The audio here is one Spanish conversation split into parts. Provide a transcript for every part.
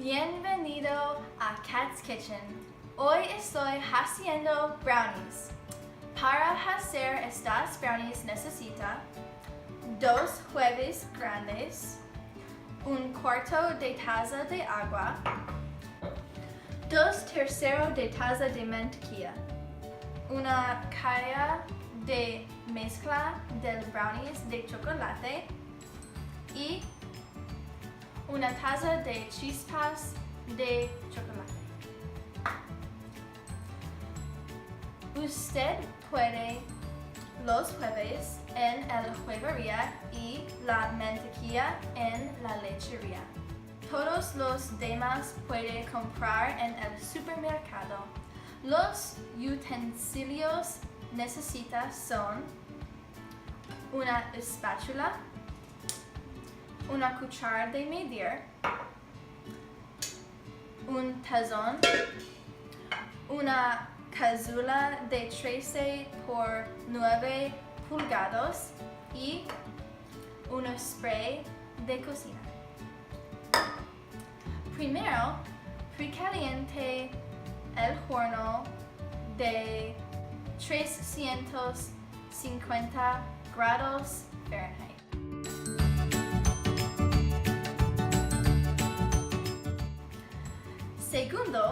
Bienvenido a Cat's Kitchen. Hoy estoy haciendo brownies. Para hacer estas brownies necesita 2 huevos grandes, 1/4 de taza de agua, 2/3 de taza de mantequilla, una caja de mezcla de brownies de chocolate y una taza de chispas de chocolate. Usted puede los huevos en la huevería y la mantequilla en la lechería. Todos los demás puede comprar en el supermercado. Los utensilios necesitas son una espátula, una cuchara de medir, un tazón, una cazuela de 13 por 9 pulgadas y un spray de cocina. Primero, precaliente el horno de 350 grados Fahrenheit. Segundo,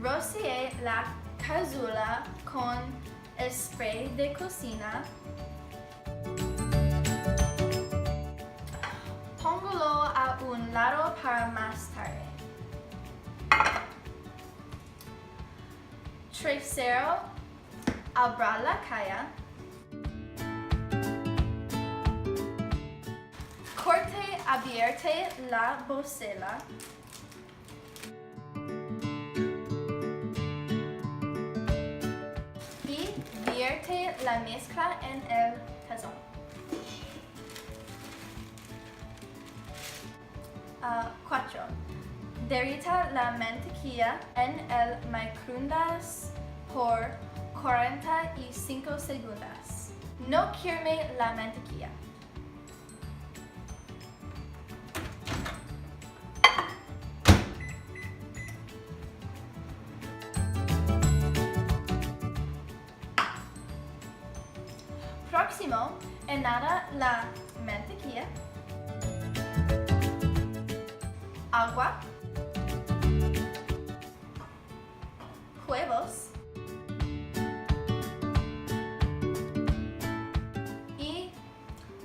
rocíe la cazuela con spray de cocina. Póngalo a un lado para más tarde. Tercero, abra la caja. Corte abierte la bocela. Vierte la mezcla en el tazón. 4. Derrita la mantequilla en el microondas por 45 segundos. No queme la mantequilla. Próximo, añada la mantequilla, agua, huevos y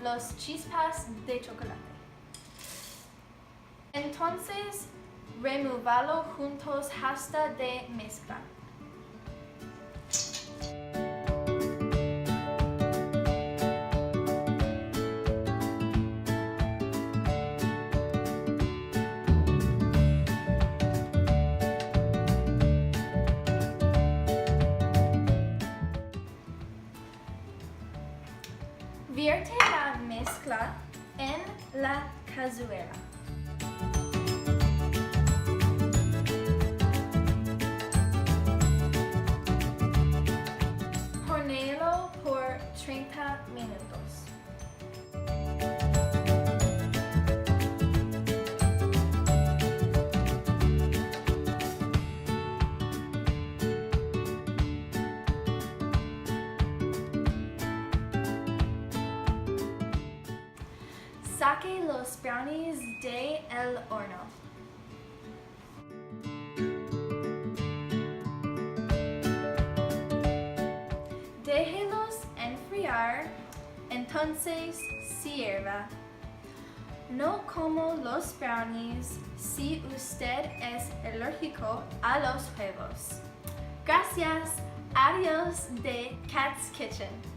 los chispas de chocolate. Entonces, remúvalo juntos hasta de mezclar. Vierte la mezcla en la cazuela. Hornéalo por 30 minutos. Saque los brownies del horno. Déjelos enfriar, entonces sirva. No como los brownies si usted es alérgico a los huevos. Gracias. Adiós de Cat's Kitchen.